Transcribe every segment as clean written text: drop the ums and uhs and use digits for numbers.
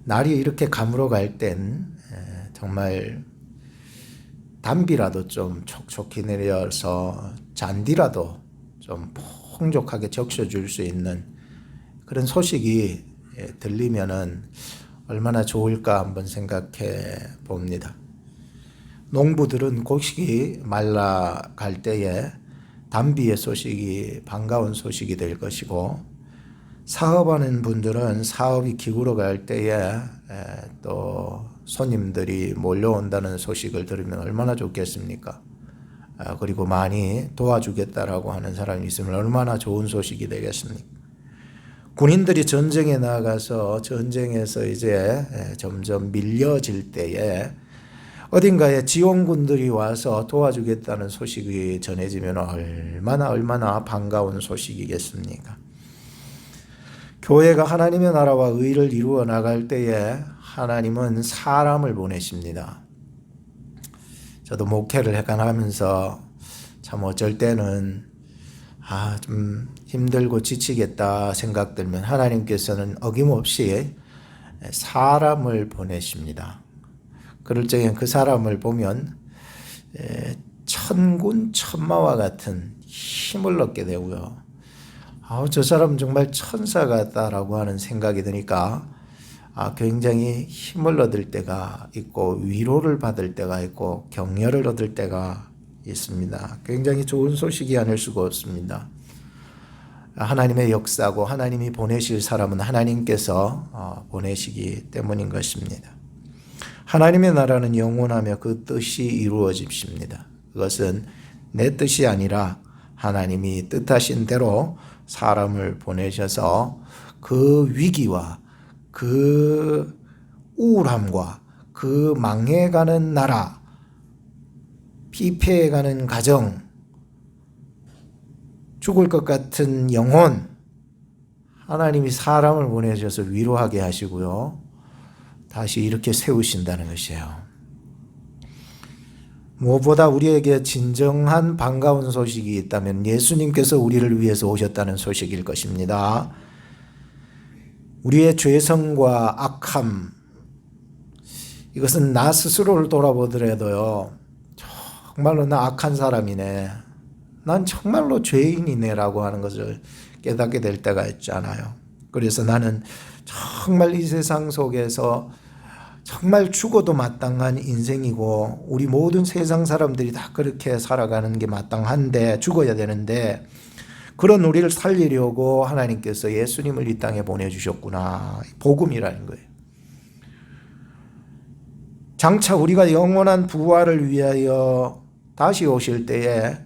날이 이렇게 가물어갈 땐 정말 담비라도 좀 촉촉히 내려서 잔디라도 좀 풍족하게 적셔줄 수 있는 그런 소식이 들리면은 얼마나 좋을까 한번 생각해 봅니다. 농부들은 곡식이 말라갈 때에 담비의 소식이 반가운 소식이 될 것이고, 사업하는 분들은 사업이 기울어갈 때에 또 손님들이 몰려온다는 소식을 들으면 얼마나 좋겠습니까? 그리고 많이 도와주겠다라고 하는 사람이 있으면 얼마나 좋은 소식이 되겠습니까? 군인들이 전쟁에 나가서 전쟁에서 이제 점점 밀려질 때에 어딘가에 지원군들이 와서 도와주겠다는 소식이 전해지면 얼마나 반가운 소식이겠습니까? 교회가 하나님의 나라와 의를 이루어 나갈 때에 하나님은 사람을 보내십니다. 저도 목회를 해가면서 참 어쩔 때는 좀 힘들고 지치겠다 생각 들면 하나님께서는 어김없이 사람을 보내십니다. 그럴 적엔 그 사람을 보면 천군천마와 같은 힘을 얻게 되고요. 저 사람 정말 천사 같다라고 하는 생각이 드니까 굉장히 힘을 얻을 때가 있고 위로를 받을 때가 있고 격려를 얻을 때가 있습니다. 굉장히 좋은 소식이 아닐 수가 없습니다. 하나님의 역사고 하나님이 보내실 사람은 하나님께서 보내시기 때문인 것입니다. 하나님의 나라는 영원하며 그 뜻이 이루어집니다. 그것은 내 뜻이 아니라 하나님이 뜻하신 대로 사람을 보내셔서 그 위기와 그 우울함과 그 망해가는 나라, 피폐해가는 가정, 죽을 것 같은 영혼, 하나님이 사람을 보내셔서 위로하게 하시고요. 다시 이렇게 세우신다는 것이에요. 무엇보다 우리에게 진정한 반가운 소식이 있다면 예수님께서 우리를 위해서 오셨다는 소식일 것입니다. 우리의 죄성과 악함, 이것은 나 스스로를 돌아보더라도요, 정말로 나 악한 사람이네, 난 정말로 죄인이네 라고 하는 것을 깨닫게 될 때가 있잖아요. 그래서 나는 정말 이 세상 속에서 정말 죽어도 마땅한 인생이고 우리 모든 세상 사람들이 다 그렇게 살아가는 게 마땅한데 죽어야 되는데 그런 우리를 살리려고 하나님께서 예수님을 이 땅에 보내주셨구나. 복음이라는 거예요. 장차 우리가 영원한 부활을 위하여 다시 오실 때에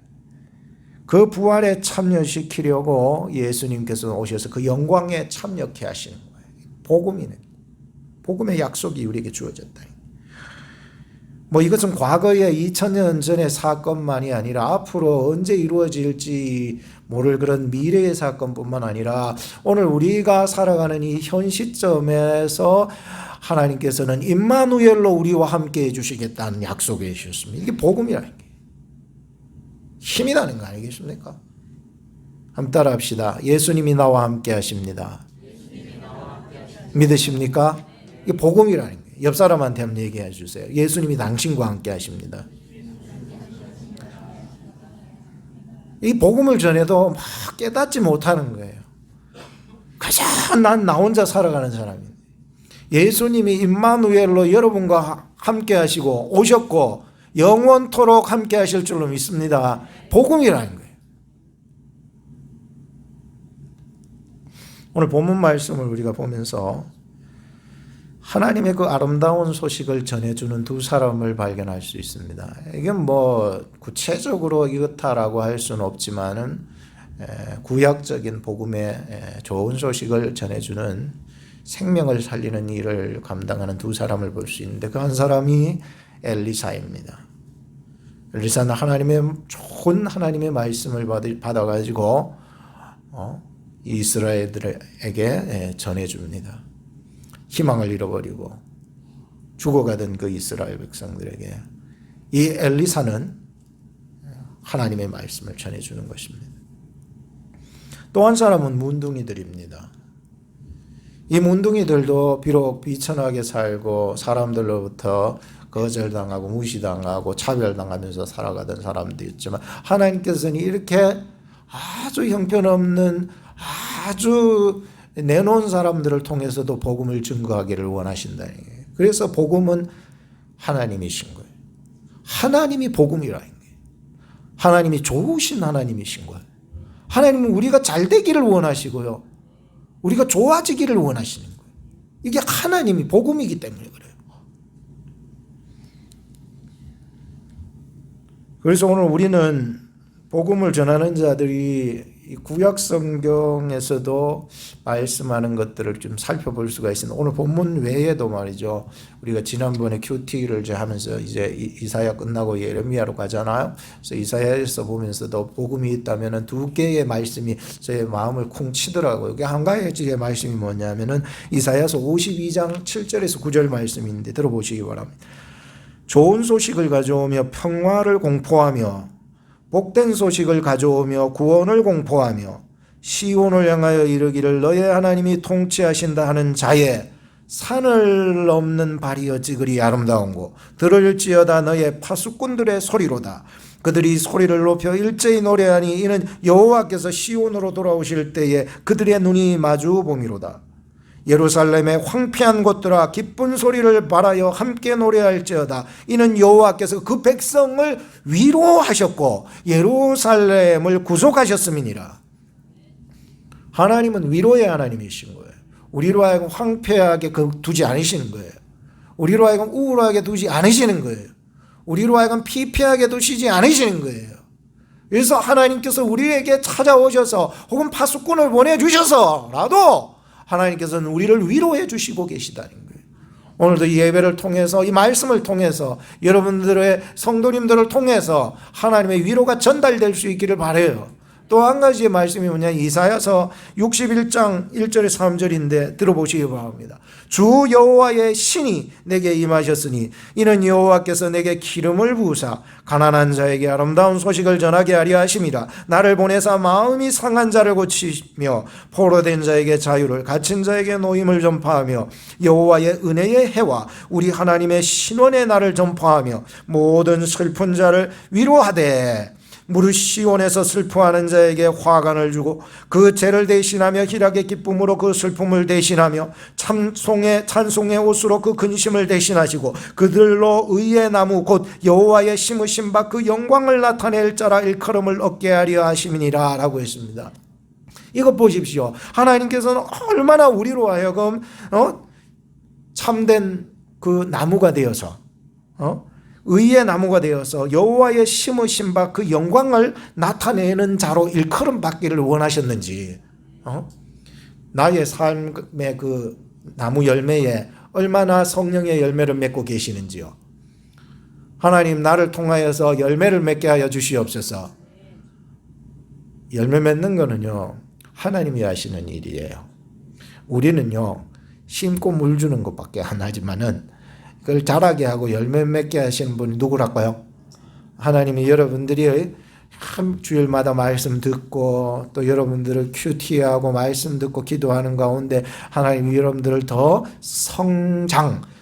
그 부활에 참여시키려고 예수님께서 오셔서 그 영광에 참여케 하시는 거예요. 복음이네. 복음의 약속이 우리에게 주어졌다. 이것은 과거에 2000년 전의 사건만이 아니라 앞으로 언제 이루어질지 모를 그런 미래의 사건뿐만 아니라 오늘 우리가 살아가는 이 현 시점에서 하나님께서는 임마누엘로 우리와 함께 해주시겠다는 약속을 해주셨습니다. 이게 복음이라는 게 힘이 나는 거 아니겠습니까? 한번 따라 합시다. 예수님이 나와 함께 하십니다. 믿으십니까? 이게 복음이라는 거예요. 옆 사람한테 한번 얘기해 주세요. 예수님이 당신과 함께 하십니다. 이 복음을 전해도 막 깨닫지 못하는 거예요. 가장 난 나 혼자 살아가는 사람인데 예수님이 임마누엘로 여러분과 함께 하시고 오셨고 영원토록 함께 하실 줄로 믿습니다. 복음이라는 거예요. 오늘 본문 말씀을 우리가 보면서 하나님의 그 아름다운 소식을 전해주는 두 사람을 발견할 수 있습니다. 이게 구체적으로 이렇다라고 할 수는 없지만은 구약적인 복음의 좋은 소식을 전해주는 생명을 살리는 일을 감당하는 두 사람을 볼 수 있는데 그 한 사람이 엘리사입니다. 엘리사는 좋은 하나님의 말씀을 받아가지고 이스라엘들에게 전해줍니다. 희망을 잃어버리고 죽어가던 그 이스라엘 백성들에게 이 엘리사는 하나님의 말씀을 전해주는 것입니다. 또 한 사람은 문둥이들입니다. 이 문둥이들도 비록 비천하게 살고 사람들로부터 거절당하고 무시당하고 차별당하면서 살아가던 사람들이었지만 하나님께서는 이렇게 아주 형편없는 아주 내놓은 사람들을 통해서도 복음을 증거하기를 원하신다는 거예요. 그래서 복음은 하나님이신 거예요. 하나님이 복음이라는 거예요. 하나님이 좋으신 하나님이신 거예요. 하나님은 우리가 잘 되기를 원하시고요. 우리가 좋아지기를 원하시는 거예요. 이게 하나님이 복음이기 때문에 그래요. 그래서 오늘 우리는 복음을 전하는 자들이 구약 성경에서도 말씀하는 것들을 좀 살펴볼 수가 있습니다. 오늘 본문 외에도 말이죠. 우리가 지난번에 큐티를 하면서 이제 이사야 끝나고 예레미야로 가잖아요. 그래서 이사야에서 보면서도 복음이 있다면은 두 개의 말씀이 제 마음을 쿵 치더라고요. 이게 한 가지의 말씀이 뭐냐면은 이사야서 52장 7절에서 9절 말씀인데 들어보시기 바랍니다. 좋은 소식을 가져오며 평화를 공포하며 복된 소식을 가져오며 구원을 공포하며 시온을 향하여 이르기를 너의 하나님이 통치하신다 하는 자의 산을 넘는 발이 어찌 그리 아름다운고 들을지어다 너의 파수꾼들의 소리로다. 그들이 소리를 높여 일제히 노래하니 이는 여호와께서 시온으로 돌아오실 때에 그들의 눈이 마주 봄이로다. 예루살렘의 황폐한 곳들아 기쁜 소리를 발하여 함께 노래할지어다. 이는 여호와께서 그 백성을 위로하셨고 예루살렘을 구속하셨음이니라. 하나님은 위로의 하나님이신 거예요. 우리로 하여금 황폐하게 두지 않으시는 거예요. 우리로 하여금 우울하게 두지 않으시는 거예요. 우리로 하여금 피폐하게 두시지 않으시는 거예요. 그래서 하나님께서 우리에게 찾아오셔서 혹은 파수꾼을 보내주셔서라도 하나님께서는 우리를 위로해 주시고 계시다는 거예요. 오늘도 이 예배를 통해서 이 말씀을 통해서 여러분들의 성도님들을 통해서 하나님의 위로가 전달될 수 있기를 바라요. 또 한 가지의 말씀이 뭐냐, 이사야서 61장 1절에 3절인데 들어보시기 바랍니다. 주 여호와의 신이 내게 임하셨으니 이는 여호와께서 내게 기름을 부으사 가난한 자에게 아름다운 소식을 전하게 하려 하심이라. 나를 보내사 마음이 상한 자를 고치며 포로된 자에게 자유를 갇힌 자에게 노임을 전파하며 여호와의 은혜의 해와 우리 하나님의 신원의 날을 전파하며 모든 슬픈 자를 위로하되 무릇 시온에서 슬퍼하는 자에게 화관을 주고 그 죄를 대신하며 희락의 기쁨으로 그 슬픔을 대신하며 찬송의 옷으로 그 근심을 대신하시고 그들로 의의 나무 곧 여호와의 심으신 바 그 영광을 나타낼 자라 일컬음을 얻게 하려 하심이니라 라고 했습니다. 이것 보십시오. 하나님께서는 얼마나 우리로 하여금 참된 그 나무가 되어서 의의 나무가 되어서 여호와의 심으신 바 그 영광을 나타내는 자로 일컬음 받기를 원하셨는지, 나의 삶의 그 나무 열매에 얼마나 성령의 열매를 맺고 계시는지요. 하나님 나를 통하여서 열매를 맺게 하여 주시옵소서. 열매 맺는 거는요 하나님이 하시는 일이에요. 우리는요 심고 물 주는 것밖에 안 하지만은 그걸 자라게 하고 열매 맺게 하시는 분이 누구랄까요? 하나님이 여러분들이 주일마다 말씀 듣고 또 여러분들을 큐티하고 말씀 듣고 기도하는 가운데 하나님이 여러분들을 더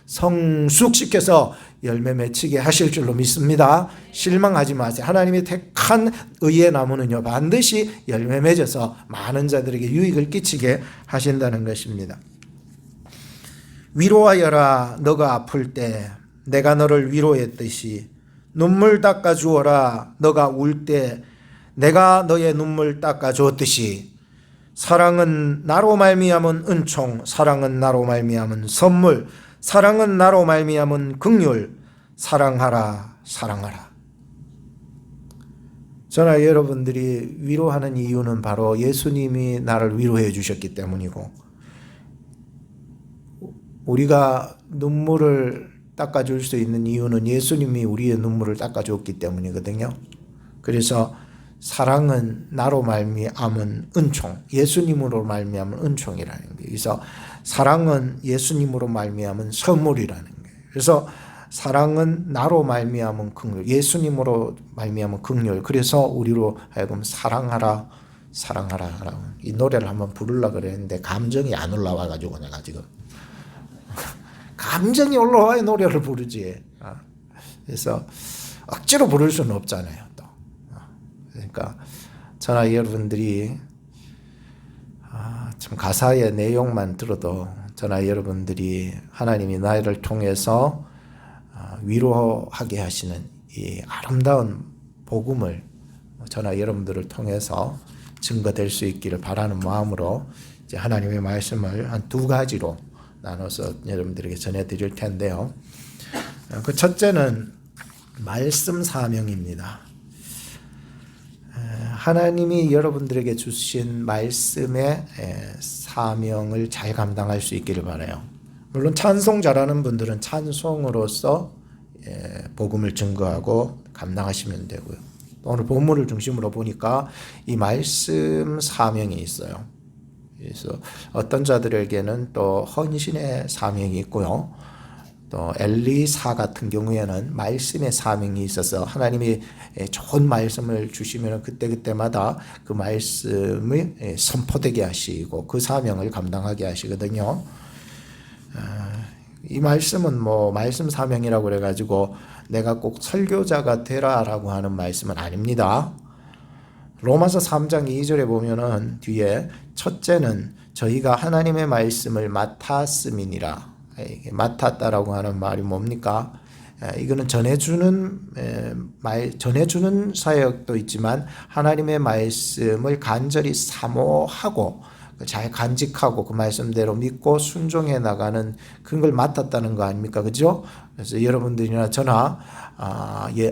성숙시켜서 열매 맺히게 하실 줄로 믿습니다. 실망하지 마세요. 하나님이 택한 의의 나무는요 반드시 열매 맺어서 많은 자들에게 유익을 끼치게 하신다는 것입니다. 위로하여라 너가 아플 때 내가 너를 위로했듯이 눈물 닦아 주어라 너가 울 때 내가 너의 눈물 닦아 주었듯이 사랑은 나로 말미암은 은총 사랑은 나로 말미암은 선물 사랑은 나로 말미암은 긍휼 사랑하라 사랑하라. 저나 여러분들이 위로하는 이유는 바로 예수님이 나를 위로해 주셨기 때문이고 우리가 눈물을 닦아줄 수 있는 이유는 예수님이 우리의 눈물을 닦아줬기 때문이거든요. 그래서 사랑은 나로 말미암은 은총, 예수님으로 말미암은 은총이라는 거예요. 그래서 사랑은 예수님으로 말미암은 선물이라는 거예요. 그래서 사랑은 나로 말미암은 긍휼, 예수님으로 말미암은 긍휼. 그래서 우리로 하여금 사랑하라, 사랑하라. 이 노래를 한번 부르려고 그랬는데 감정이 안 올라와가지고 내가 지금 감정이 올라와야 노래를 부르지. 그래서 억지로 부를 수는 없잖아요. 또. 그러니까 저나 여러분들이 참 가사의 내용만 들어도 저나 여러분들이 하나님이 나를 통해서 위로하게 하시는 이 아름다운 복음을 저나 여러분들을 통해서 증거될 수 있기를 바라는 마음으로 이제 하나님의 말씀을 한 두 가지로 나눠서 여러분들에게 전해드릴 텐데요. 그 첫째는 말씀 사명입니다. 하나님이 여러분들에게 주신 말씀의 사명을 잘 감당할 수 있기를 바라요. 물론 찬송 잘하는 분들은 찬송으로서 복음을 증거하고 감당하시면 되고요. 오늘 본문을 중심으로 보니까 이 말씀 사명이 있어요. 그래서 어떤 자들에게는 또 헌신의 사명이 있고요. 또 엘리사 같은 경우에는 말씀의 사명이 있어서 하나님이 좋은 말씀을 주시면 그때그때마다 그 말씀을 선포되게 하시고 그 사명을 감당하게 하시거든요. 이 말씀은 뭐 말씀 사명이라고 그래가지고 내가 꼭 설교자가 되라라고 하는 말씀은 아닙니다. 로마서 3장 2절에 보면은 뒤에 첫째는 저희가 하나님의 말씀을 맡았음이니라. 맡았다라고 하는 말이 뭡니까? 이거는 전해주는 사역도 있지만 하나님의 말씀을 간절히 사모하고 잘 간직하고 그 말씀대로 믿고 순종해 나가는 그걸 맡았다는 거 아닙니까? 그죠? 그래서 여러분들이나 저나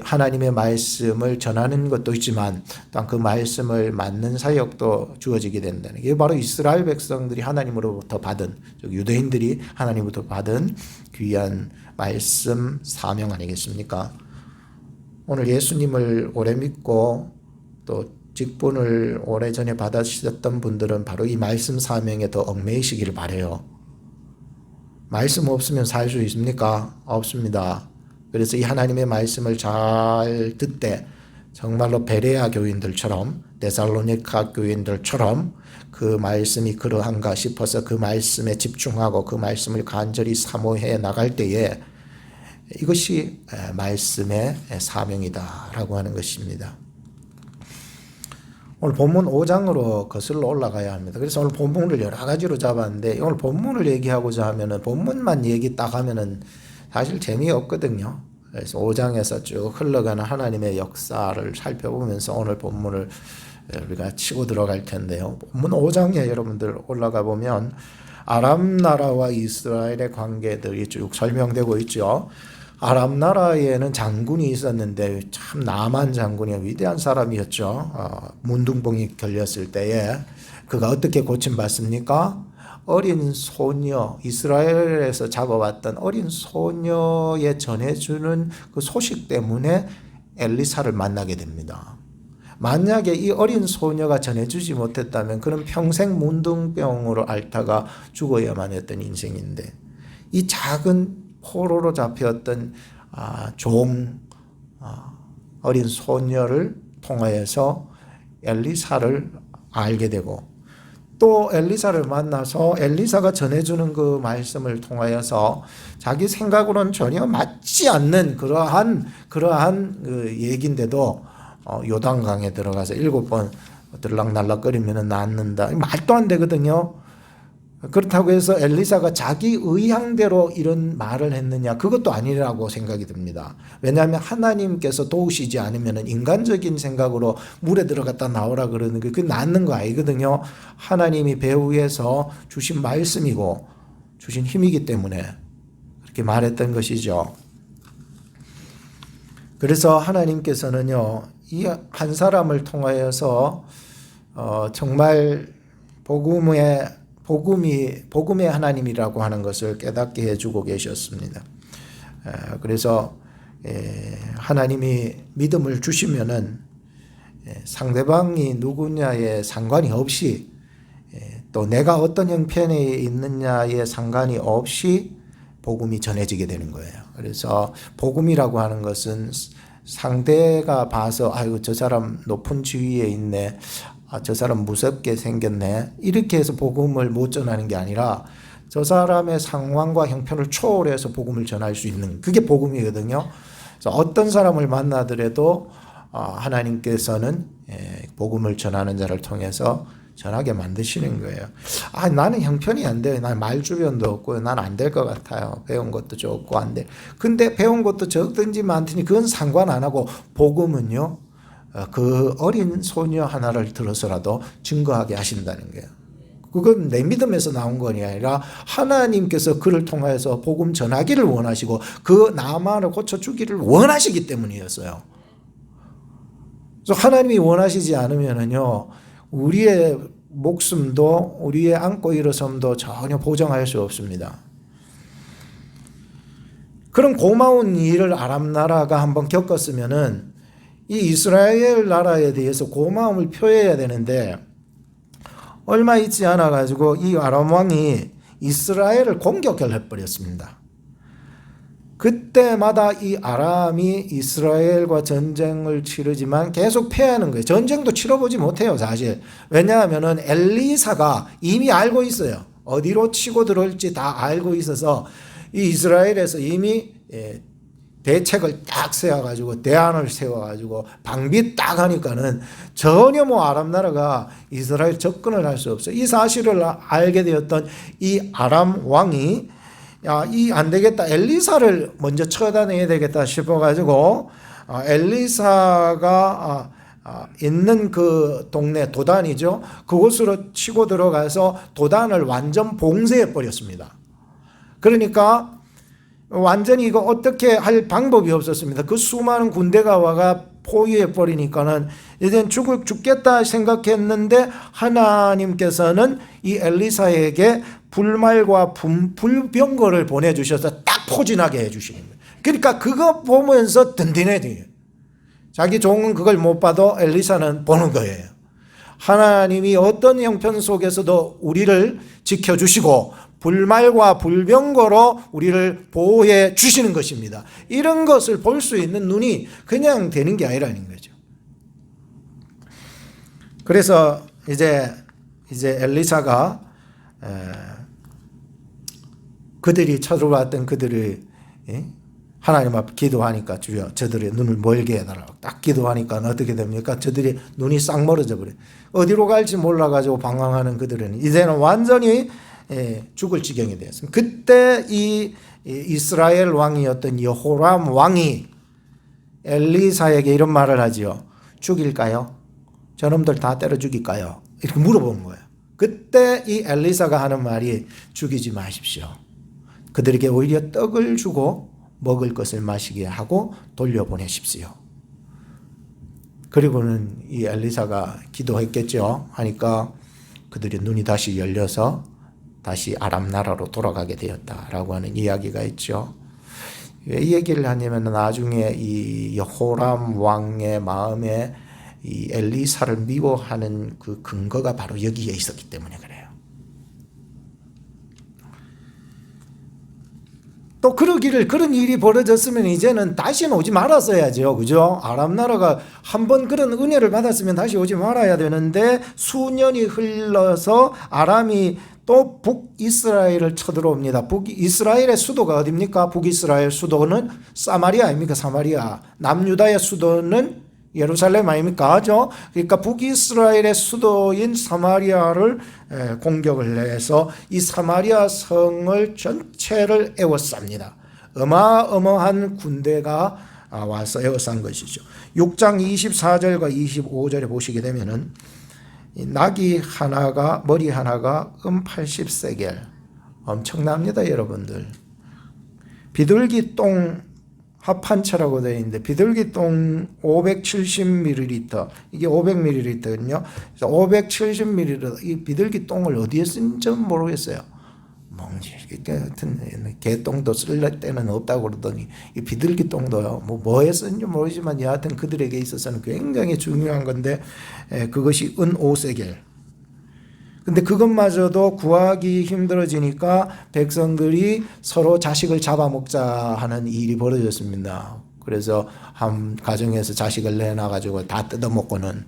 하나님의 말씀을 전하는 것도 있지만 또한 그 말씀을 맡는 사역도 주어지게 된다는 게 바로 이스라엘 백성들이 하나님으로부터 받은 유대인들이 하나님으로부터 받은 귀한 말씀 사명 아니겠습니까? 오늘 예수님을 오래 믿고 또 직분을 오래전에 받으셨던 분들은 바로 이 말씀 사명에 더 얽매이시기를 바라요. 말씀 없으면 살 수 있습니까? 없습니다. 그래서 이 하나님의 말씀을 잘 듣되 정말로 베레아 교인들처럼 데살로니가 교인들처럼 그 말씀이 그러한가 싶어서 그 말씀에 집중하고 그 말씀을 간절히 사모해 나갈 때에 이것이 말씀의 사명이다라고 하는 것입니다. 오늘 본문 5장으로 거슬러 올라가야 합니다. 그래서 오늘 본문을 여러 가지로 잡았는데 오늘 본문을 얘기하고자 하면은 본문만 얘기 딱 하면은 사실 재미없거든요. 그래서 5장에서 쭉 흘러가는 하나님의 역사를 살펴보면서 오늘 본문을 우리가 치고 들어갈 텐데요. 본문 5장에 여러분들 올라가 보면 아람 나라와 이스라엘의 관계들이 쭉 설명되고 있죠. 아람 나라에는 장군이 있었는데 참 나만 장군이 위대한 사람이었죠. 문둥병이 걸렸을 때에 그가 어떻게 고침받습니까? 어린 소녀, 이스라엘에서 잡아왔던 어린 소녀에 전해주는 그 소식 때문에 엘리사를 만나게 됩니다. 만약에 이 어린 소녀가 전해주지 못했다면 그는 평생 문둥병으로 앓다가 죽어야만 했던 인생인데 이 작은 포로로 잡혔던 어린 소녀를 통하여서 엘리사를 알게 되고 또 엘리사를 만나서 엘리사가 전해주는 그 말씀을 통하여서 자기 생각으로는 전혀 맞지 않는 그러한 그 얘기인데도 요단강에 들어가서 7번 들락날락거리면 낫는다. 말도 안 되거든요. 그렇다고 해서 엘리사가 자기 의향대로 이런 말을 했느냐? 그것도 아니라고 생각이 듭니다. 왜냐하면 하나님께서 도우시지 않으면 인간적인 생각으로 물에 들어갔다 나오라 그러는 게 그게 낫는 거 아니거든요. 하나님이 배후에서 주신 말씀이고 주신 힘이기 때문에 그렇게 말했던 것이죠. 그래서 하나님께서는요, 이 한 사람을 통하여서 정말 복음의 하나님이라고 하는 것을 깨닫게 해주고 계셨습니다. 그래서 하나님이 믿음을 주시면은 상대방이 누구냐에 상관이 없이 또 내가 어떤 형편에 있느냐에 상관이 없이 복음이 전해지게 되는 거예요. 그래서 복음이라고 하는 것은 상대가 봐서 아이고 저 사람 높은 지위에 있네, 저 사람 무섭게 생겼네, 이렇게 해서 복음을 못 전하는 게 아니라 저 사람의 상황과 형편을 초월해서 복음을 전할 수 있는, 그게 복음이거든요. 그래서 어떤 사람을 만나더라도 하나님께서는 복음을 전하는 자를 통해서 전하게 만드시는 거예요. 나는 형편이 안 돼요. 난 말주변도 없고요. 난 안 될 것 같아요. 배운 것도 적고 안 돼. 근데 배운 것도 적든지 많든지 그건 상관 안 하고, 복음은요, 그 어린 소녀 하나를 들어서라도 증거하게 하신다는 거예요. 그건 내 믿음에서 나온 것이 아니라 하나님께서 그를 통해서 복음 전하기를 원하시고 그 나만을 고쳐주기를 원하시기 때문이었어요. 그래서 하나님이 원하시지 않으면은요, 우리의 목숨도 우리의 안고 일어섬도 전혀 보장할 수 없습니다. 그런 고마운 일을 아람 나라가 한번 겪었으면은 이 이스라엘 나라에 대해서 고마움을 표해야 되는데, 얼마 있지 않아 가지고 이 아람 왕이 이스라엘을 공격해 버렸습니다. 그때마다 이 아람이 이스라엘과 전쟁을 치르지만 계속 패하는 거예요. 전쟁도 치러보지 못해요, 사실. 왜냐하면은 엘리사가 이미 알고 있어요. 어디로 치고 들어올지 다 알고 있어서 이 이스라엘에서 이미 대책을 딱 세워가지고, 대안을 세워가지고 방비 딱 하니까는 전혀 아람 나라가 이스라엘 접근을 할 수 없어요. 이 사실을 알게 되었던 이 아람 왕이, 이 안 되겠다, 엘리사를 먼저 처단해야 되겠다 싶어가지고 엘리사가 있는 그 동네, 도단이죠, 그곳으로 치고 들어가서 도단을 완전 봉쇄해 버렸습니다. 그러니까 완전히 이거 어떻게 할 방법이 없었습니다. 그 수많은 군대가 와가 포위해 버리니까는 이젠 죽겠다 생각했는데, 하나님께서는 이 엘리사에게 불말과 불병거를 보내주셔서 딱 포진하게 해주시는 거예요. 그러니까 그거 보면서 든든해져요. 자기 종은 그걸 못 봐도 엘리사는 보는 거예요. 하나님이 어떤 형편 속에서도 우리를 지켜주시고 불말과 불병거로 우리를 보호해 주시는 것입니다. 이런 것을 볼 수 있는 눈이 그냥 되는 게 아니라는 거죠. 그래서 이제 엘리사가 그들이 쳐들어왔던 그들을 하나님 앞에 기도하니까, 주여 저들의 눈을 멀게 해달라고 딱 기도하니까 어떻게 됩니까? 저들이 눈이 싹 멀어져 버려요. 어디로 갈지 몰라가지고 방황하는 그들은 이제는 완전히 죽을 지경이 되었습니다. 그때 이 이스라엘 왕이었던 여호람 왕이 엘리사에게 이런 말을 하지요. 죽일까요? 저놈들 다 때려 죽일까요? 이렇게 물어본 거예요. 그때 이 엘리사가 하는 말이, 죽이지 마십시오. 그들에게 오히려 떡을 주고 먹을 것을 마시게 하고 돌려보내십시오. 그리고는 이 엘리사가 기도했겠죠. 하니까 그들의 눈이 다시 열려서 다시 아람 나라로 돌아가게 되었다라고 하는 이야기가 있죠. 왜 이 얘기를 하냐면, 나중에 이 여호람 왕의 마음에 이 엘리사를 미워하는 그 근거가 바로 여기에 있었기 때문에 그래요. 또 그런 일이 벌어졌으면 이제는 다시는 오지 말았어야죠. 그죠? 아람 나라가 한번 그런 은혜를 받았으면 다시 오지 말아야 되는데, 수년이 흘러서 아람이 또 북이스라엘을 쳐들어옵니다. 북이스라엘의 수도가 어디입니까? 북이스라엘 수도는 사마리아 아닙니까? 사마리아. 남유다의 수도는 예루살렘 아닙니까? 그러니까 북이스라엘의 수도인 사마리아를 공격을 해서 이 사마리아 성을 전체를 에워쌉니다. 어마어마한 군대가 와서 에워싼 것이죠. 6장 24절과 25절에 보시게 되면은, 나귀 하나가, 머리 하나가 80세겔, 엄청납니다, 여러분들. 비둘기 똥 합한차라고 되어 있는데, 비둘기 똥 570ml, 이게 500ml거든요. 그래서 570ml, 이 비둘기 똥을 어디에 쓴지 모르겠어요. 같은 개똥도 쓸 때는 없다고 그러더니, 이 비둘기 똥도요, 뭐에 쓴지 모르지만 여하튼 그들에게 있어서는 굉장히 중요한 건데, 그것이 은 5세겔. 근데 그것마저도 구하기 힘들어지니까 백성들이 서로 자식을 잡아먹자 하는 일이 벌어졌습니다. 그래서 한 가정에서 자식을 내놔가지고 다 뜯어먹고는,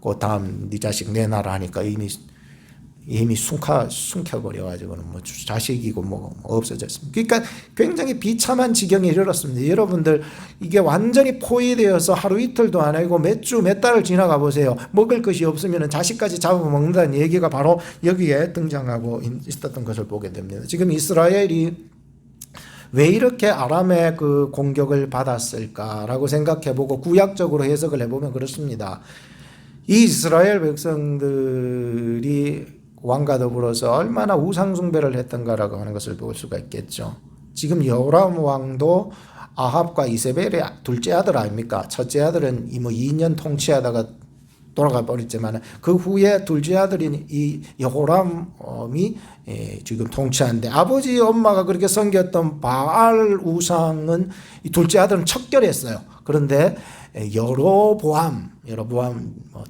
그 다음 네 자식 내놔라 하니까 이미 숨겨버려가지고는 뭐 자식이고 뭐 없어졌습니다. 그러니까 굉장히 비참한 지경에 이르렀습니다. 여러분들 이게 완전히 포위되어서 하루 이틀도 안 하고 몇 주 몇 달을 지나가 보세요. 먹을 것이 없으면 자식까지 잡아먹는다는 얘기가 바로 여기에 등장하고 있었던 것을 보게 됩니다. 지금 이스라엘이 왜 이렇게 아람의 그 공격을 받았을까라고 생각해보고 구약적으로 해석을 해보면 그렇습니다. 이 이스라엘 백성들이 왕과 더불어서 얼마나 우상숭배를 했던가라고 하는 것을 볼 수가 있겠죠. 지금 여호람 왕도 아합과 이세벨의 둘째 아들 아닙니까? 첫째 아들은 뭐 2년 통치하다가 돌아가 버렸지만 그 후에 둘째 아들인 이 여호람이 지금 통치하는데 아버지 엄마가 그렇게 섬겼던 바알 우상은 이 둘째 아들은 척결했어요. 그런데 여로보암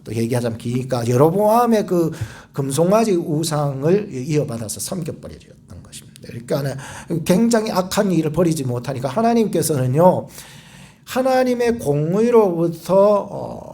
또 얘기하자면 기니까 여로보암의 그 금송아지 우상을 이어받아서 섬겨버렸던 것입니다. 그러니까 굉장히 악한 일을 버리지 못하니까 하나님께서는요, 하나님의 공의로부터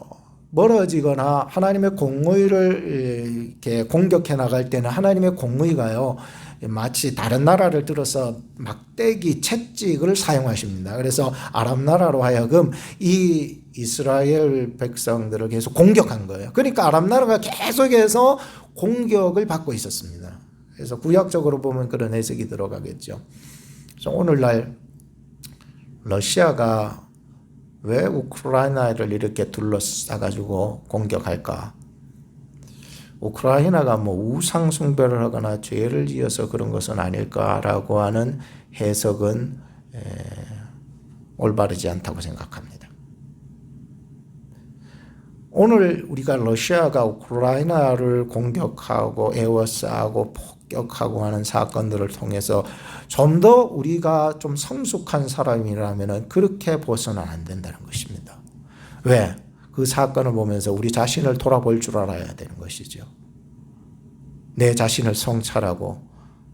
멀어지거나 하나님의 공의를 이렇게 공격해 나갈 때는 하나님의 공의가요, 마치 다른 나라를 들어서 막대기 채찍을 사용하십니다. 그래서 아람 나라로 하여금 이 이스라엘 백성들을 계속 공격한 거예요. 그러니까 아람 나라가 계속해서 공격을 받고 있었습니다. 그래서 구약적으로 보면 그런 해석이 들어가겠죠. 그래서 오늘날 러시아가 왜 우크라이나를 이렇게 둘러싸가지고 공격할까? 우크라이나가 뭐 우상 숭배를 하거나 죄를 지어서 그런 것은 아닐까라고 하는 해석은 올바르지 않다고 생각합니다. 오늘 우리가 러시아가 우크라이나를 공격하고 에워싸고 폭격하고 하는 사건들을 통해서 좀 더 우리가 좀 성숙한 사람이라면 그렇게 보서는 안 된다는 것입니다. 왜? 그 사건을 보면서 우리 자신을 돌아볼 줄 알아야 되는 것이죠. 내 자신을 성찰하고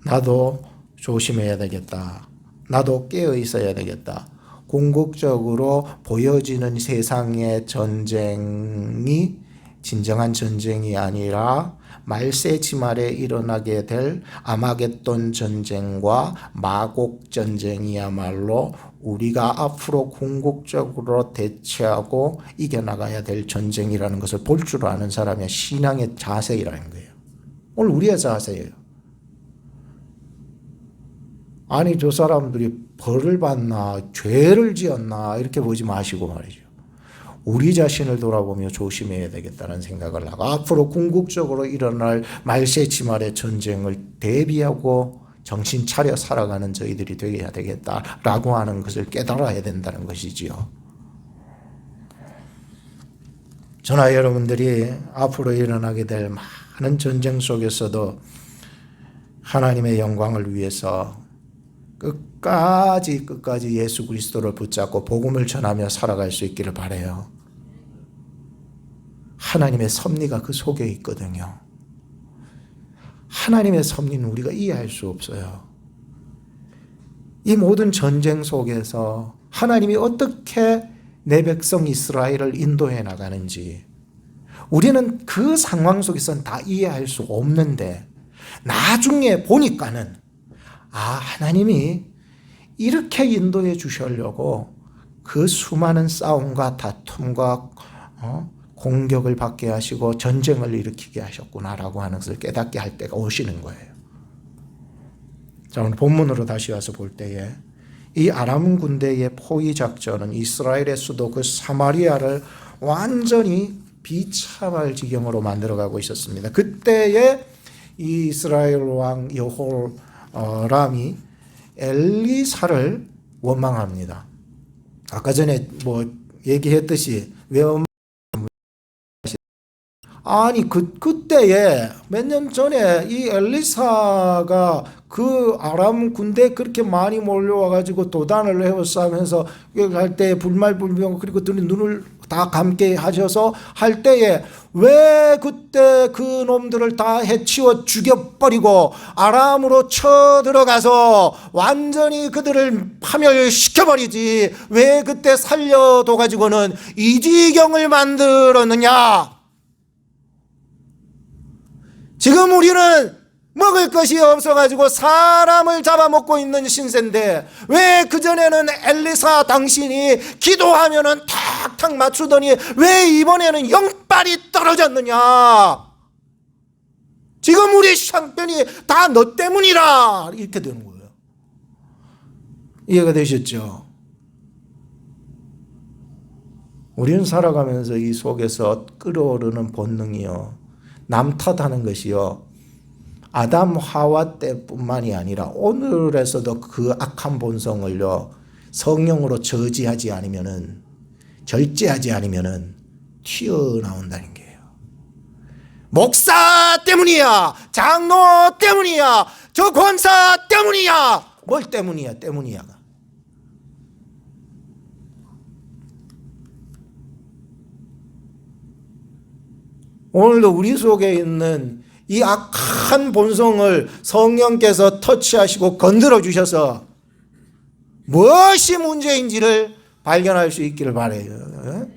나도 조심해야 되겠다. 나도 깨어 있어야 되겠다. 궁극적으로 보여지는 세상의 전쟁이 진정한 전쟁이 아니라 말세지말에 일어나게 될 아마겟돈 전쟁과 마곡 전쟁이야말로 우리가 앞으로 궁극적으로 대처하고 이겨나가야 될 전쟁이라는 것을 볼 줄 아는 사람의 신앙의 자세라는 거예요. 오늘 우리의 자세예요. 아니 저 사람들이 벌을 받나 죄를 지었나 이렇게 보지 마시고 말이죠. 우리 자신을 돌아보며 조심해야 되겠다는 생각을 하고 앞으로 궁극적으로 일어날 말세지말의 전쟁을 대비하고 정신 차려 살아가는 저희들이 되어야 되겠다라고 하는 것을 깨달아야 된다는 것이지요. 저나 여러분들이 앞으로 일어나게 될 많은 전쟁 속에서도 하나님의 영광을 위해서 끝까지 예수 그리스도를 붙잡고 복음을 전하며 살아갈 수 있기를 바라요. 하나님의 섭리가 그 속에 있거든요. 하나님의 섭리는 우리가 이해할 수 없어요. 이 모든 전쟁 속에서 하나님이 어떻게 내 백성 이스라엘을 인도해 나가는지 우리는 그 상황 속에서는 다 이해할 수 없는데 나중에 보니까는 하나님이 이렇게 인도해 주시려고 그 수많은 싸움과 다툼과 공격을 받게 하시고 전쟁을 일으키게 하셨구나라고 하는 것을 깨닫게 할 때가 오시는 거예요. 자, 오늘 본문으로 다시 와서 볼 때에 이 아람 군대의 포위 작전은 이스라엘의 수도 그 사마리아를 완전히 비참할 지경으로 만들어가고 있었습니다. 그때에 이 이스라엘 왕 여호람이 엘리사를 원망합니다. 아까 전에 뭐 얘기했듯이 왜 아니 그때에 몇 년 전에 이 엘리사가 그 아람 군대 그렇게 많이 몰려와 가지고 도단을 해싸면서 할 때 불말불명 그리고 눈을 다 감게 하셔서 할 때에 왜 그때 그 놈들을 다 해치워 죽여버리고 아람으로 쳐들어가서 완전히 그들을 파멸시켜버리지 왜 그때 살려둬 가지고는 이 지경을 만들었느냐? 지금 우리는 먹을 것이 없어가지고 사람을 잡아먹고 있는 신세인데 왜 그전에는 엘리사 당신이 기도하면은 탁탁 맞추더니 왜 이번에는 영빨이 떨어졌느냐? 지금 우리 형편이 다 너 때문이라 이렇게 되는 거예요. 이해가 되셨죠? 우리는 살아가면서 이 속에서 끓어오르는 본능이요, 남 탓하는 것이요, 아담 하와 때뿐만이 아니라 오늘에서도 그 악한 본성을요 성령으로 저지하지 않으면은, 절제하지 않으면은 튀어나온다는 거예요. 목사 때문이야, 장로 때문이야, 저 권사 때문이야. 뭘 때문이야? 오늘도 우리 속에 있는 이 악한 본성을 성령께서 터치하시고 건드려 주셔서 무엇이 문제인지를 발견할 수 있기를 바라요.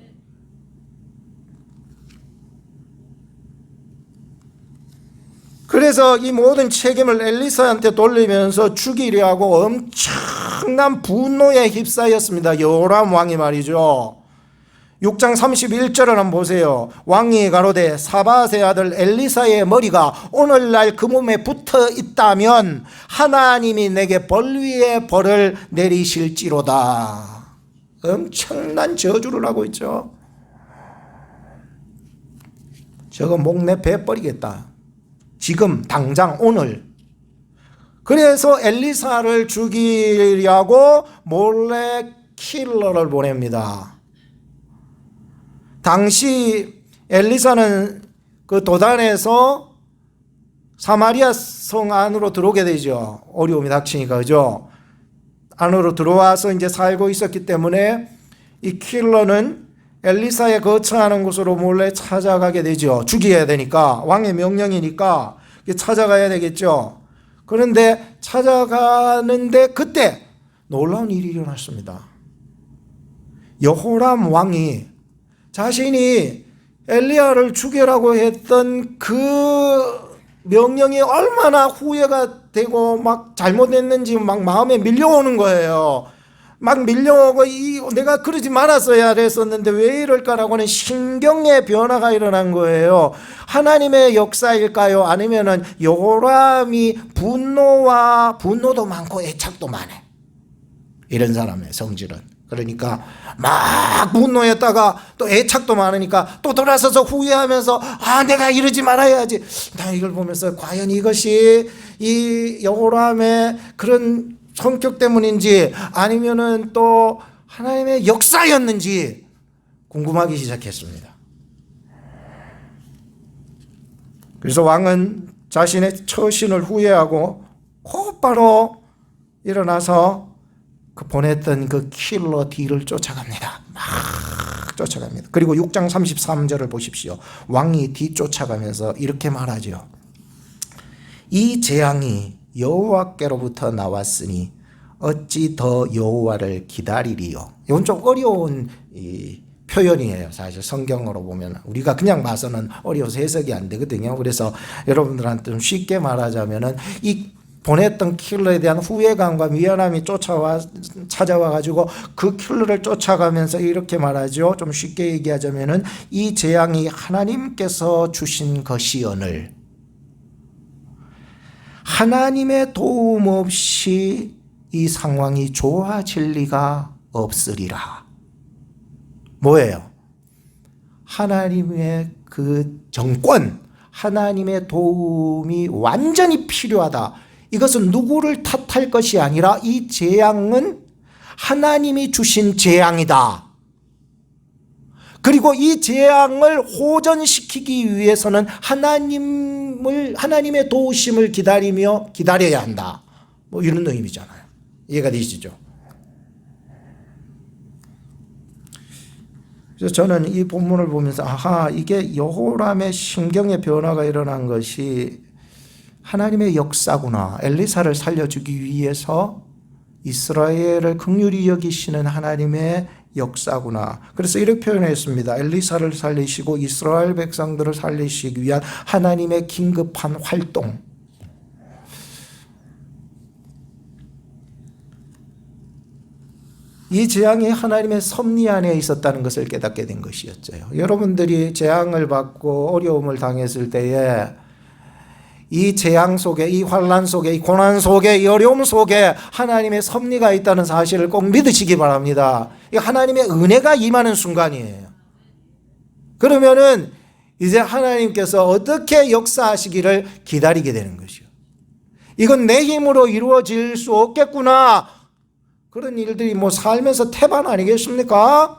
그래서 이 모든 책임을 엘리사한테 돌리면서 죽이려 하고 엄청난 분노에 휩싸였습니다. 여호람 왕이 말이죠. 6장 31절을 한번 보세요. 왕이 가로되 사밧의 아들 엘리사의 머리가 오늘날 그 몸에 붙어 있다면 하나님이 내게 벌 위에 벌을 내리실지로다. 엄청난 저주를 하고 있죠. 저거 목내 베버리겠다. 지금 당장 오늘. 그래서 엘리사를 죽이려고 몰래 킬러를 보냅니다. 당시 엘리사는 그 도단에서 사마리아 성 안으로 들어오게 되죠. 어려움이 닥치니까, 그죠? 안으로 들어와서 이제 살고 있었기 때문에 이 킬러는 엘리사의 거처하는 곳으로 몰래 찾아가게 되죠. 죽여야 되니까, 왕의 명령이니까 찾아가야 되겠죠. 그런데 찾아가는데 그때 놀라운 일이 일어났습니다. 여호람 왕이 자신이 엘리야를 죽여라고 했던 그 명령이 얼마나 후회가 되고 막 잘못했는지 막 마음에 밀려오는 거예요. 막 밀려오고 내가 그러지 말았어야 했었는데 왜 이럴까라고 하는 신경의 변화가 일어난 거예요. 하나님의 역사일까요? 아니면은 여호람이 분노도 많고 애착도 많아. 이런 사람의 성질은. 그러니까 막 분노했다가 또 애착도 많으니까 또 돌아서서 후회하면서 내가 이러지 말아야지. 나 이걸 보면서 과연 이것이 이 여호람의 그런 성격 때문인지 아니면은 또 하나님의 역사였는지 궁금하기 시작했습니다. 그래서 왕은 자신의 처신을 후회하고 곧바로 일어나서 그 보냈던 그 킬러 뒤를 쫓아갑니다. 막 쫓아갑니다. 그리고 6장 33절을 보십시오. 왕이 뒤쫓아가면서 이렇게 말하죠. 이 재앙이 여호와께로부터 나왔으니 어찌 더 여호와를 기다리리요. 이건 좀 어려운 표현이에요. 사실 성경으로 보면 우리가 그냥 봐서는 어려워서 해석이 안 되거든요. 그래서 여러분들한테 좀 쉽게 말하자면은 이 보냈던 킬러에 대한 후회감과 미안함이 찾아와 가지고 그 킬러를 쫓아가면서 이렇게 말하죠. 좀 쉽게 얘기하자면은 이 재앙이 하나님께서 주신 것이오늘 하나님의 도움 없이 이 상황이 좋아질 리가 없으리라. 뭐예요? 하나님의 그 정권, 하나님의 도움이 완전히 필요하다. 이것은 누구를 탓할 것이 아니라 이 재앙은 하나님이 주신 재앙이다. 그리고 이 재앙을 호전시키기 위해서는 하나님의 도우심을 기다려야 한다. 뭐 이런 의미잖아요. 이해가 되시죠? 그래서 저는 이 본문을 보면서 이게 여호람의 심경의 변화가 일어난 것이 하나님의 역사구나. 엘리사를 살려주기 위해서 이스라엘을 긍휼히 여기시는 하나님의 역사구나. 그래서 이렇게 표현했습니다. 엘리사를 살리시고 이스라엘 백성들을 살리시기 위한 하나님의 긴급한 활동. 이 재앙이 하나님의 섭리 안에 있었다는 것을 깨닫게 된 것이었죠. 여러분들이 재앙을 받고 어려움을 당했을 때에 이 재앙 속에, 이 환난 속에, 이 고난 속에, 이 어려움 속에 하나님의 섭리가 있다는 사실을 꼭 믿으시기 바랍니다. 이 하나님의 은혜가 임하는 순간이에요. 그러면은 이제 하나님께서 어떻게 역사하시기를 기다리게 되는 것이요. 이건 내 힘으로 이루어질 수 없겠구나. 그런 일들이 뭐 살면서 태반 아니겠습니까?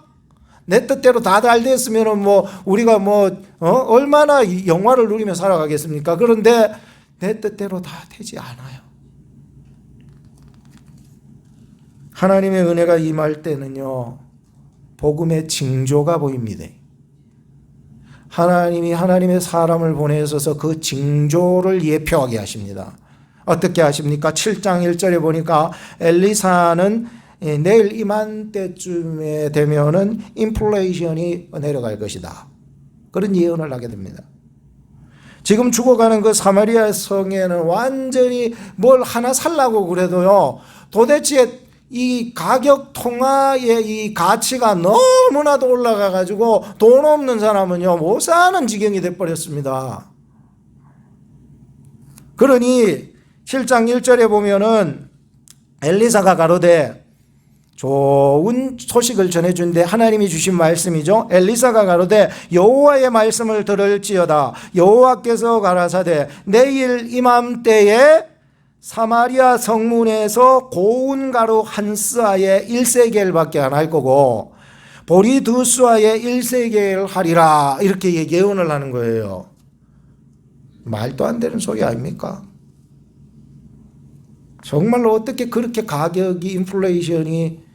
내 뜻대로 다 잘 됐으면 뭐 우리가 얼마나 영화를 누리며 살아가겠습니까? 그런데 내 뜻대로 다 되지 않아요. 하나님의 은혜가 임할 때는요, 복음의 징조가 보입니다. 하나님이 하나님의 사람을 보내셔서 그 징조를 예표하게 하십니다. 어떻게 하십니까? 7장 1절에 보니까 엘리사는 내일 이맘때쯤에 되면은 인플레이션이 내려갈 것이다. 그런 예언을 하게 됩니다. 지금 죽어가는 그 사마리아 성에는 완전히 뭘 하나 살라고 그래도요, 도대체 이 가격 통화의 이 가치가 너무나도 올라가 가지고 돈 없는 사람은요 못 사는 지경이 돼 버렸습니다. 그러니 7장 1절에 보면은 엘리사가 가로되, 좋은 소식을 전해준데 하나님이 주신 말씀이죠. 엘리사가 가로되 여호와의 말씀을 들을지어다. 여호와께서 가라사대 내일 이맘때에 사마리아 성문에서 고운 가루 한 스아에 1세겔밖에 안 할 거고 보리 2스아에 1세겔 하리라. 이렇게 예언을 하는 거예요. 말도 안 되는 소리 아닙니까? 정말로 어떻게 그렇게 가격이 인플레이션이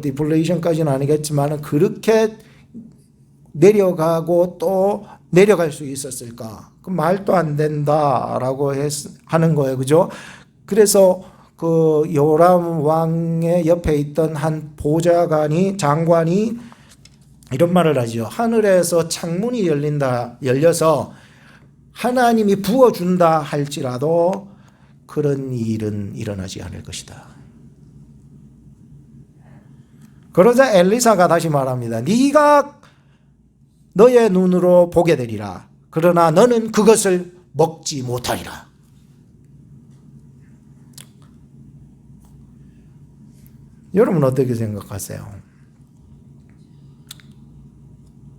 디플레이션까지는 아니겠지만 그렇게 내려가고 또 내려갈 수 있었을까? 그 말도 안 된다라고 하는 거예요. 그죠? 그래서 그 요람 왕의 옆에 있던 한 장관이 이런 말을 하죠. 하늘에서 창문이 열려서 하나님이 부어준다 할지라도 그런 일은 일어나지 않을 것이다. 그러자 엘리사가 다시 말합니다. 네가 너의 눈으로 보게 되리라. 그러나 너는 그것을 먹지 못하리라. 여러분 어떻게 생각하세요?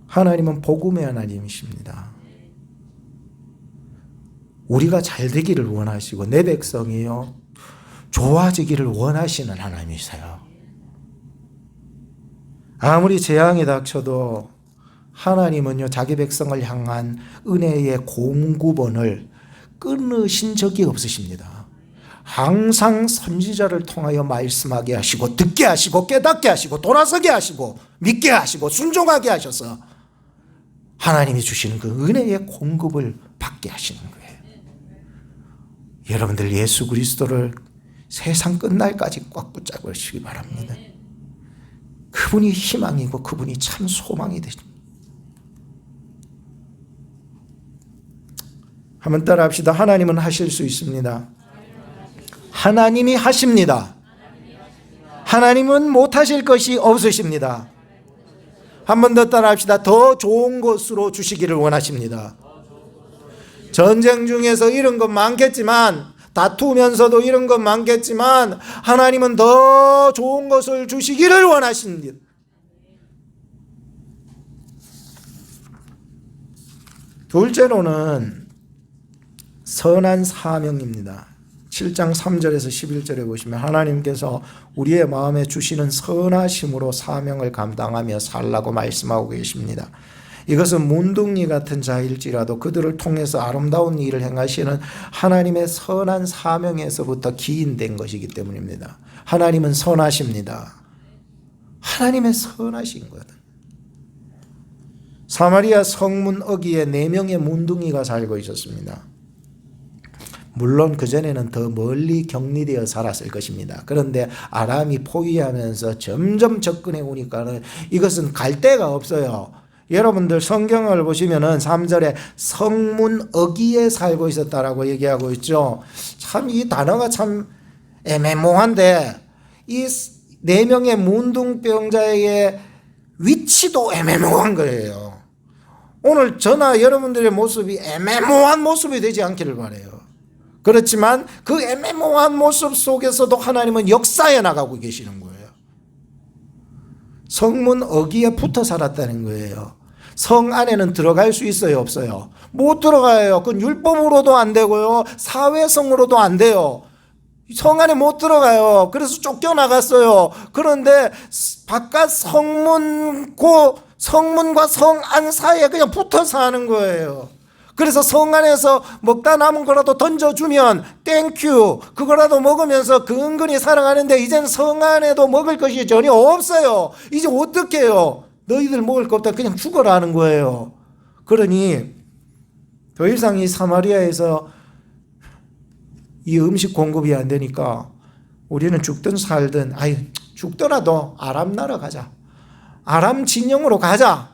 하나님은 복음의 하나님이십니다. 우리가 잘 되기를 원하시고 내 백성이요 좋아지기를 원하시는 하나님이세요. 아무리 재앙이 닥쳐도 하나님은요 자기 백성을 향한 은혜의 공급원을 끊으신 적이 없으십니다. 항상 선지자를 통하여 말씀하게 하시고 듣게 하시고 깨닫게 하시고 돌아서게 하시고 믿게 하시고 순종하게 하셔서 하나님이 주시는 그 은혜의 공급을 받게 하시는 거예요. 여러분들 예수 그리스도를 세상 끝날까지 꽉 붙잡으시기 바랍니다. 그분이 희망이고 그분이 참 소망이 되십니다. 한번 따라 합시다. 하나님은 하실 수 있습니다. 하나님이 하십니다. 하나님은 못하실 것이 없으십니다. 한 번 더 따라 합시다. 더 좋은 것으로 주시기를 원하십니다. 전쟁 중에서 이런 것 많겠지만 다투면서도 이런 것 많겠지만 하나님은 더 좋은 것을 주시기를 원하십니다. 둘째로는 선한 사명입니다. 7장 3절에서 11절에 보시면 하나님께서 우리의 마음에 주시는 선하심으로 사명을 감당하며 살라고 말씀하고 계십니다. 이것은 문둥이 같은 자일지라도 그들을 통해서 아름다운 일을 행하시는 하나님의 선한 사명에서부터 기인된 것이기 때문입니다. 하나님은 선하십니다. 하나님의 선하신 것. 사마리아 성문 어귀에 4명의 문둥이가 살고 있었습니다. 물론 그전에는 더 멀리 격리되어 살았을 것입니다. 그런데 아람이 포위하면서 점점 접근해 오니까는 이것은 갈 데가 없어요. 여러분들 성경을 보시면은 3절에 성문 어귀에 살고 있었다라고 얘기하고 있죠. 참 이 단어가 참 애매모호한데 이 4명의 문둥병자의 위치도 애매모호한 거예요. 오늘 저나 여러분들의 모습이 애매모호한 모습이 되지 않기를 바라요. 그렇지만 그 애매모호한 모습 속에서도 하나님은 역사해 나가고 계시는 거예요. 성문 어귀에 붙어 살았다는 거예요. 성 안에는 들어갈 수 있어요, 없어요? 못 들어가요. 그건 율법으로도 안 되고요, 사회성으로도 안 돼요. 성 안에 못 들어가요. 그래서 쫓겨나갔어요. 그런데 바깥 성문과 성 안 사이에 그냥 붙어 사는 거예요. 그래서 성 안에서 먹다 남은 거라도 던져주면 땡큐, 그거라도 먹으면서 근근히 살아가는데 이젠 성 안에도 먹을 것이 전혀 없어요. 이제 어떻게 해요? 너희들 먹을 거 없다, 그냥 죽어라는 거예요. 그러니 더 이상 이 사마리아에서 이 음식 공급이 안 되니까 우리는 죽든 살든 죽더라도 아람 나라 가자, 아람 진영으로 가자,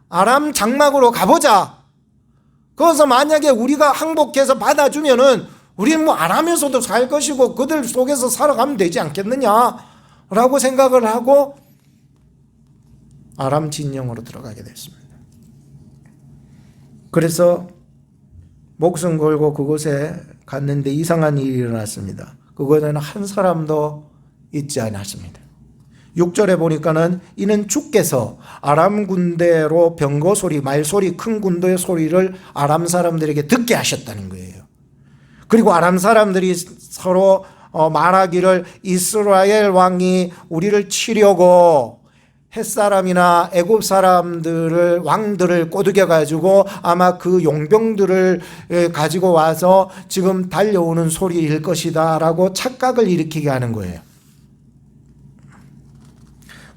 아람 장막으로 가보자. 거기서 만약에 우리가 항복해서 받아주면은 우리는 뭐 아람에서도 살 것이고 그들 속에서 살아가면 되지 않겠느냐라고 생각을 하고 아람 진영으로 들어가게 됐습니다. 그래서 목숨 걸고 그곳에 갔는데 이상한 일이 일어났습니다. 그곳에는 한 사람도 있지 않았습니다. 6절에 보니까는 이는 주께서 아람 군대로 병거 소리, 말소리, 큰 군대의 소리를 아람 사람들에게 듣게 하셨다는 거예요. 그리고 아람 사람들이 서로 말하기를 이스라엘 왕이 우리를 치려고 햇사람이나 애굽 사람들을 왕들을 꼬드겨 가지고 아마 그 용병들을 가지고 와서 지금 달려오는 소리일 것이다 라고 착각을 일으키게 하는 거예요.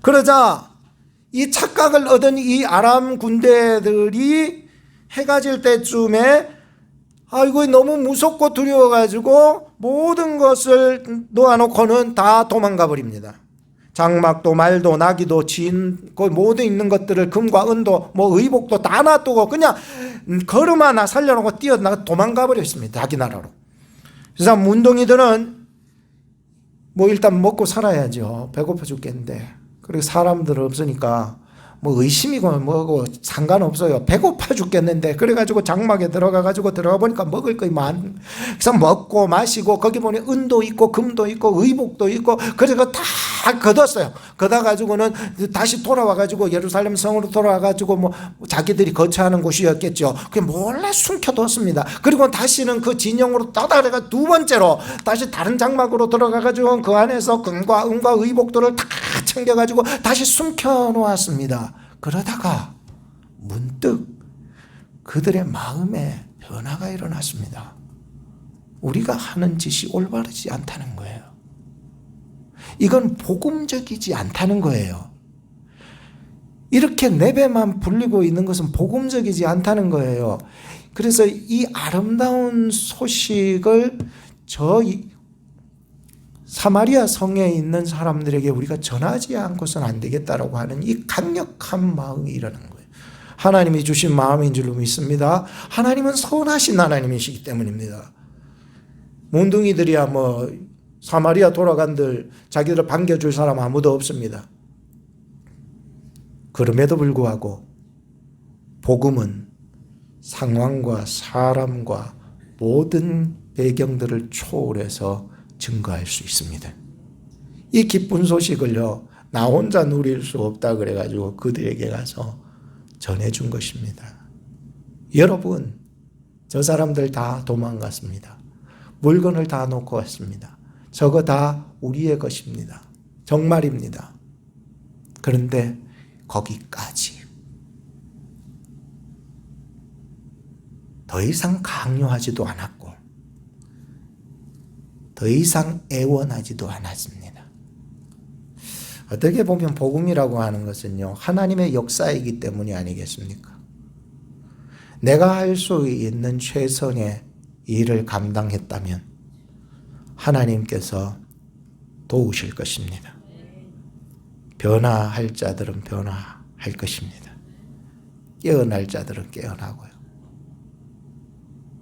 그러자 이 착각을 얻은 이 아람 군대들이 해가 질 때쯤에 이거 너무 무섭고 두려워가지고 모든 것을 놓아놓고는 다 도망가 버립니다. 장막도 말도 나귀도 진 그 모든 있는 것들을 금과 은도 뭐 의복도 다 놔두고 그냥 걸음 하나 살려놓고 뛰어나가 도망가 버렸습니다. 자기 나라로. 그래서 문둥이들은 뭐 일단 먹고 살아야죠. 배고파 죽겠는데. 그리고 사람들 없으니까 뭐 의심이고 뭐고 상관없어요. 배고파 죽겠는데. 그래가지고 장막에 들어가 보니까 먹을 거이 많. 그래서 먹고 마시고 거기 보니 은도 있고 금도 있고 의복도 있고 그래서 다 걷었어요. 걷어가지고는 다시 돌아와가지고 예루살렘 성으로 돌아와가지고 뭐 자기들이 거처하는 곳이었겠죠. 그 몰래 숨겨뒀습니다. 그리고 다시는 그 진영으로 떠나가 두 번째로 다시 다른 장막으로 들어가가지고 그 안에서 금과 은과 의복들을 다 챙겨가지고 다시 숨겨놓았습니다. 그러다가 문득 그들의 마음에 변화가 일어났습니다. 우리가 하는 짓이 올바르지 않다는 거예요. 이건 복음적이지 않다는 거예요. 이렇게 내배만 불리고 있는 것은 복음적이지 않다는 거예요. 그래서 이 아름다운 소식을 사마리아 성에 있는 사람들에게 우리가 전하지 않고서는 안 되겠다라고 하는 이 강력한 마음이 일어난 거예요. 하나님이 주신 마음인 줄로 믿습니다. 하나님은 선하신 하나님이시기 때문입니다. 몽둥이들이야 뭐 사마리아 돌아간들 자기들을 반겨줄 사람 아무도 없습니다. 그럼에도 불구하고 복음은 상황과 사람과 모든 배경들을 초월해서 증거할 수 있습니다. 이 기쁜 소식을요, 나 혼자 누릴 수 없다 그래가지고 그들에게 가서 전해준 것입니다. 여러분, 저 사람들 다 도망갔습니다. 물건을 다 놓고 왔습니다. 저거 다 우리의 것입니다. 정말입니다. 그런데 거기까지. 더 이상 강요하지도 않았고 더 이상 애원하지도 않았습니다. 어떻게 보면 복음이라고 하는 것은요, 하나님의 역사이기 때문이 아니겠습니까? 내가 할 수 있는 최선의 이 일을 감당했다면 하나님께서 도우실 것입니다. 변화할 자들은 변화할 것입니다. 깨어날 자들은 깨어나고요.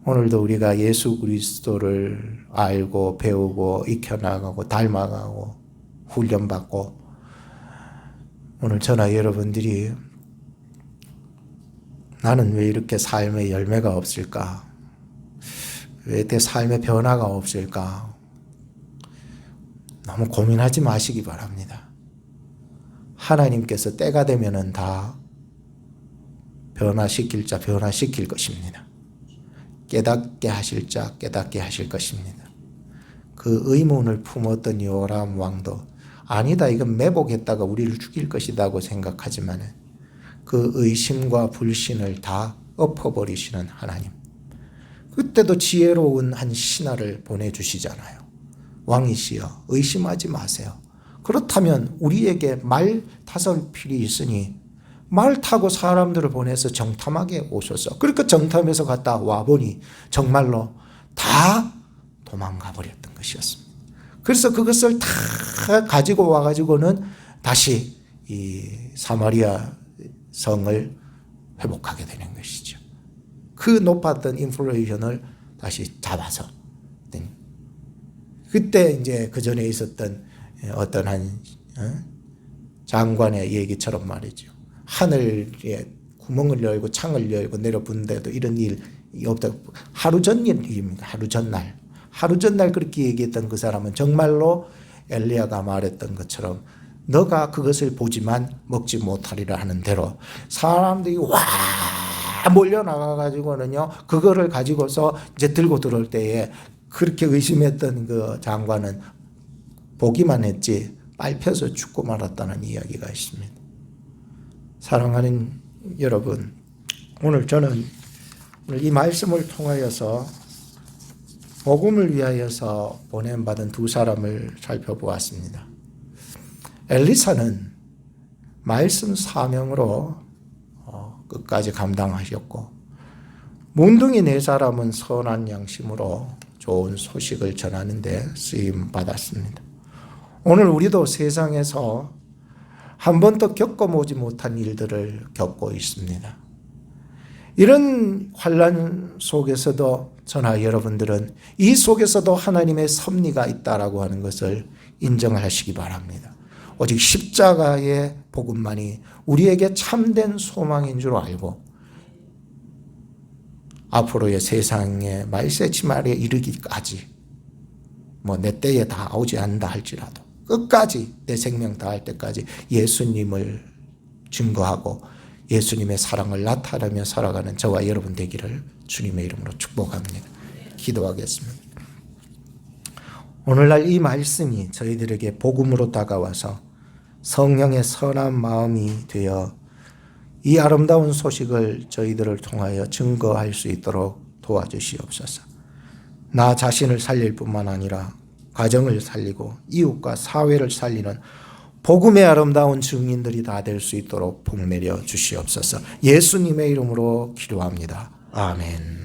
오늘도 우리가 예수 그리스도를 알고 배우고 익혀나가고 닮아가고 훈련받고, 오늘 저나 여러분들이 나는 왜 이렇게 삶의 열매가 없을까? 왜 이렇게 삶의 변화가 없을까? 너무 고민하지 마시기 바랍니다. 하나님께서 때가 되면은 다 변화시킬 자 변화시킬 것입니다. 깨닫게 하실 자 깨닫게 하실 것입니다. 그 의문을 품었던 요람 왕도 아니다, 이건 매복했다가 우리를 죽일 것이라고 생각하지만 그 의심과 불신을 다 엎어버리시는 하나님. 그때도 지혜로운 한 신하를 보내주시잖아요. 왕이시여 의심하지 마세요. 그렇다면 우리에게 말 타설 필이 있으니 말 타고 사람들을 보내서 정탐하게 오소서. 그러니까 정탐해서 갔다 와보니 정말로 다 도망가 버렸던 것이었습니다. 그래서 그것을 다 가지고 와가지고는 다시 이 사마리아 성을 회복하게 되는 것이죠. 그 높았던 인플레이션을 다시 잡아서, 그때 이제 그 전에 있었던 어떤 한 장관의 얘기처럼 말이죠. 하늘에 구멍을 열고 창을 열고 내려부는데도 이런 일이 없다. 하루 전 일입니다. 하루 전날. 하루 전날 그렇게 얘기했던 그 사람은 정말로 엘리야가 말했던 것처럼 너가 그것을 보지만 먹지 못하리라 하는 대로 사람들이 와 몰려나가가지고는요, 그거를 가지고서 이제 들고 들어올 때에 그렇게 의심했던 그 장관은 보기만 했지 빨펴서 죽고 말았다는 이야기가 있습니다. 사랑하는 여러분, 오늘 저는 이 말씀을 통하여서 복음을 위하여서 보냄받은 두 사람을 살펴보았습니다. 엘리사는 말씀 사명으로 끝까지 감당하셨고, 문둥이 네 사람은 선한 양심으로 좋은 소식을 전하는 데 쓰임 받았습니다. 오늘 우리도 세상에서 한 번도 겪어보지 못한 일들을 겪고 있습니다. 이런 환난 속에서도 저나 여러분들은 이 속에서도 하나님의 섭리가 있다라고 하는 것을 인정하시기 바랍니다. 오직 십자가의 복음만이 우리에게 참된 소망인 줄 알고 앞으로의 세상의 말세치말에 이르기까지 내 때에 다 오지 않는다 할지라도 끝까지 내 생명 다할 때까지 예수님을 증거하고 예수님의 사랑을 나타내며 살아가는 저와 여러분 되기를 주님의 이름으로 축복합니다. 기도하겠습니다. 오늘날 이 말씀이 저희들에게 복음으로 다가와서 성령의 선한 마음이 되어 이 아름다운 소식을 저희들을 통하여 증거할 수 있도록 도와주시옵소서. 나 자신을 살릴 뿐만 아니라 가정을 살리고 이웃과 사회를 살리는 복음의 아름다운 증인들이 다 될 수 있도록 복 내려 주시옵소서. 예수님의 이름으로 기도합니다. 아멘.